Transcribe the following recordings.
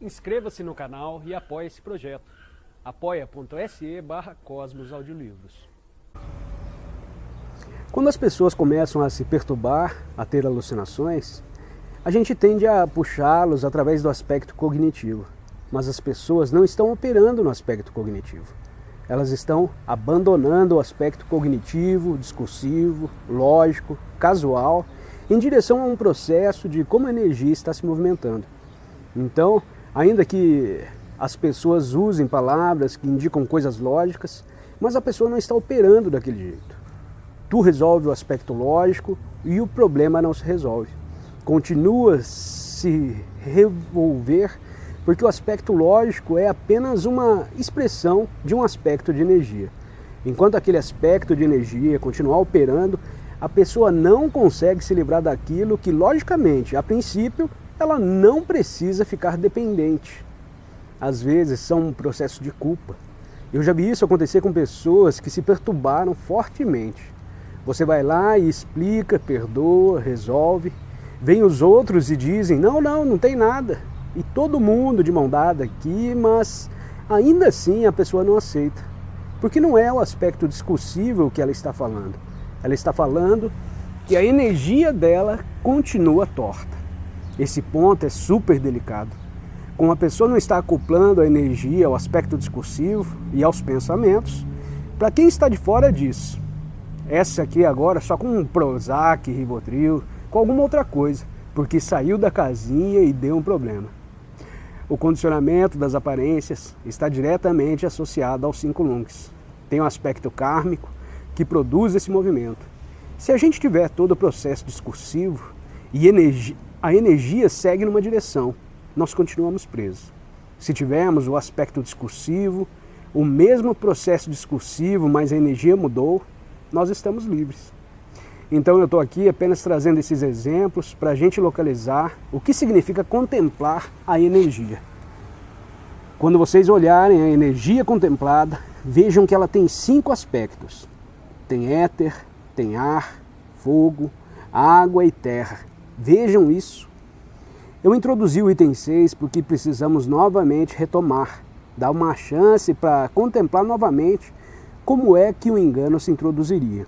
Inscreva-se no canal e apoie esse projeto. apoia.se/Cosmos Audiolivros. Quando as pessoas começam a se perturbar, a ter alucinações, a gente tende a puxá-los através do aspecto cognitivo. Mas as pessoas não estão operando no aspecto cognitivo. Elas estão abandonando o aspecto cognitivo, discursivo, lógico, casual, em direção a um processo de como a energia está se movimentando. Então, ainda que as pessoas usem palavras que indicam coisas lógicas, mas a pessoa não está operando daquele jeito. Tu resolve o aspecto lógico e o problema não se resolve. Continua a se revolver porque o aspecto lógico é apenas uma expressão de um aspecto de energia. Enquanto aquele aspecto de energia continuar operando, a pessoa não consegue se livrar daquilo que, logicamente, a princípio, ela não precisa ficar dependente. Às vezes são um processo de culpa. Eu já vi isso acontecer com pessoas que se perturbaram fortemente. Você vai lá e explica, perdoa, resolve. Vem os outros e dizem, não tem nada. E todo mundo de mão dada aqui, mas ainda assim a pessoa não aceita. Porque não é o aspecto discursivo que ela está falando. Ela está falando que a energia dela continua torta. Esse ponto é super delicado. Como a pessoa não está acoplando a energia ao aspecto discursivo e aos pensamentos, para quem está de fora disso, essa aqui agora só com um Prozac, Rivotril, com alguma outra coisa, porque saiu da casinha e deu um problema. O condicionamento das aparências está diretamente associado aos 5 lungs. Tem um aspecto kármico que produz esse movimento. Se a gente tiver todo o processo discursivo e a energia segue numa direção, nós continuamos presos. Se tivermos o aspecto discursivo, o mesmo processo discursivo, mas a energia mudou, nós estamos livres. Então eu estou aqui apenas trazendo esses exemplos para a gente localizar o que significa contemplar a energia. Quando vocês olharem a energia contemplada, vejam que ela tem 5 aspectos. Tem éter, tem ar, fogo, água e terra. Vejam isso. Eu introduzi o item 6 porque precisamos novamente retomar, dar uma chance para contemplar novamente como é que o engano se introduziria.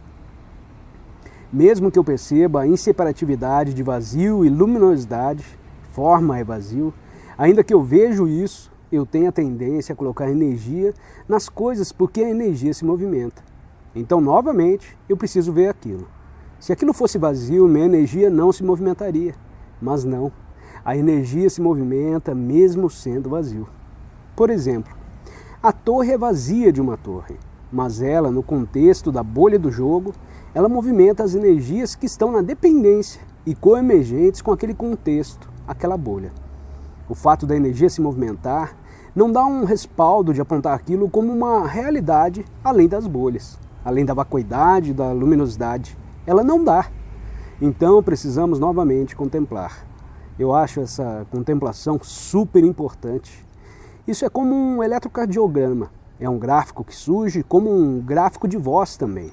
Mesmo que eu perceba a inseparatividade de vazio e luminosidade, forma é vazio, ainda que eu vejo isso, eu tenho a tendência a colocar energia nas coisas porque a energia se movimenta. Então, novamente, eu preciso ver aquilo. Se aquilo fosse vazio, minha energia não se movimentaria. Mas não. A energia se movimenta mesmo sendo vazio. Por exemplo, a torre é vazia de uma torre, mas ela, no contexto da bolha do jogo, ela movimenta as energias que estão na dependência e coemergentes com aquele contexto, aquela bolha. O fato da energia se movimentar não dá um respaldo de apontar aquilo como uma realidade além das bolhas, além da vacuidade, da luminosidade. Ela não dá. Então precisamos novamente contemplar. Eu acho essa contemplação super importante. Isso é como um eletrocardiograma. É um gráfico que surge como um gráfico de voz também.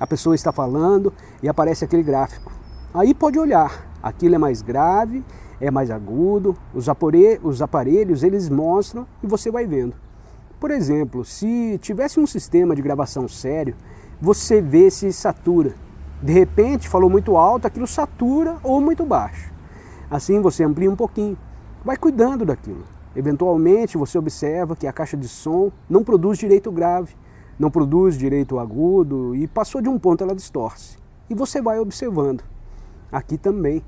A pessoa está falando e aparece aquele gráfico. Aí pode olhar. Aquilo é mais grave, é mais agudo. Os aparelhos eles mostram e você vai vendo. Por exemplo, se tivesse um sistema de gravação sério, você vê se satura. De repente falou muito alto, aquilo satura ou muito baixo. Assim você amplia um pouquinho, vai cuidando daquilo. Eventualmente você observa que a caixa de som não produz direito grave, não produz direito agudo e passou de um ponto ela distorce. E você vai observando. Aqui também,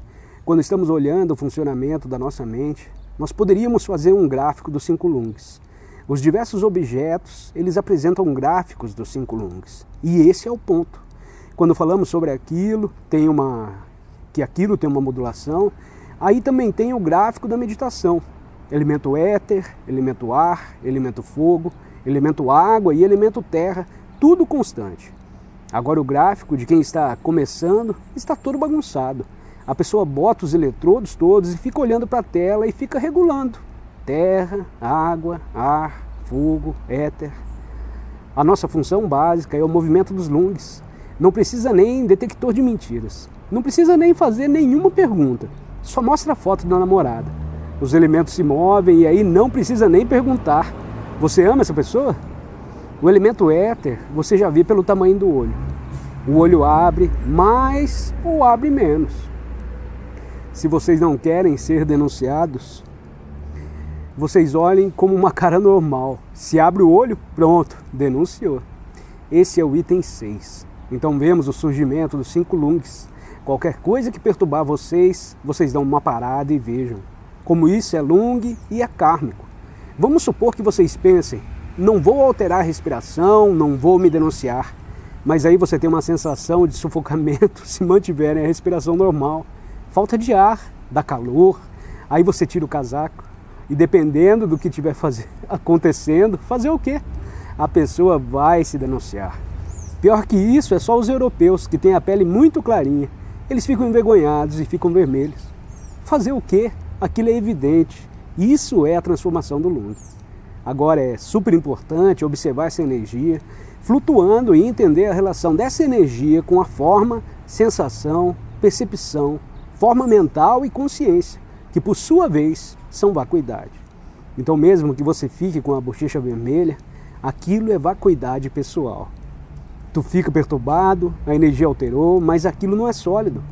quando estamos olhando o funcionamento da nossa mente, nós poderíamos fazer um gráfico dos 5 lungs. Os diversos objetos, eles apresentam gráficos dos 5 lungs. E esse é o ponto. Quando falamos sobre aquilo, que aquilo tem uma modulação, aí também tem o gráfico da meditação. Elemento éter, elemento ar, elemento fogo, elemento água e elemento terra, tudo constante. Agora o gráfico de quem está começando está todo bagunçado. A pessoa bota os eletrodos todos e fica olhando para a tela e fica regulando. Terra, água, ar, fogo, éter. A nossa função básica é o movimento dos lungs. Não precisa nem detector de mentiras. Não precisa nem fazer nenhuma pergunta. Só mostra a foto da namorada. os elementos se movem e aí não precisa nem perguntar. Você ama essa pessoa? O elemento éter, você já vê pelo tamanho do olho. O olho abre mais ou abre menos. Se vocês não querem ser denunciados, vocês olhem como uma cara normal. Se abre o olho, pronto, denunciou. Esse é o item 6. Então vemos o surgimento dos 5 lungs. Qualquer coisa que perturbar vocês, vocês dão uma parada e vejam. Como isso é lung e é kármico. Vamos supor que vocês pensem, não vou alterar a respiração, não vou me denunciar. Mas aí você tem uma sensação de sufocamento se mantiverem a respiração normal. Falta de ar, dá calor, aí você tira o casaco. E dependendo do que estiver acontecendo, fazer o quê? A pessoa vai se denunciar. Pior que isso é só os europeus, que têm a pele muito clarinha. Eles ficam envergonhados e ficam vermelhos. Fazer o quê? Aquilo é evidente. Isso é a transformação do lung. Agora é super importante observar essa energia flutuando e entender a relação dessa energia com a forma, sensação, percepção, forma mental e consciência, que por sua vez são vacuidade. Então mesmo que você fique com a bochecha vermelha, aquilo é vacuidade pessoal. Tu fica perturbado, a energia alterou, mas aquilo não é sólido.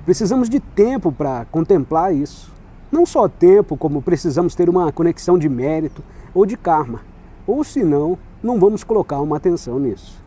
Precisamos de tempo para contemplar isso. Não só tempo, como precisamos ter uma conexão de mérito ou de karma. Ou senão, não vamos colocar uma atenção nisso.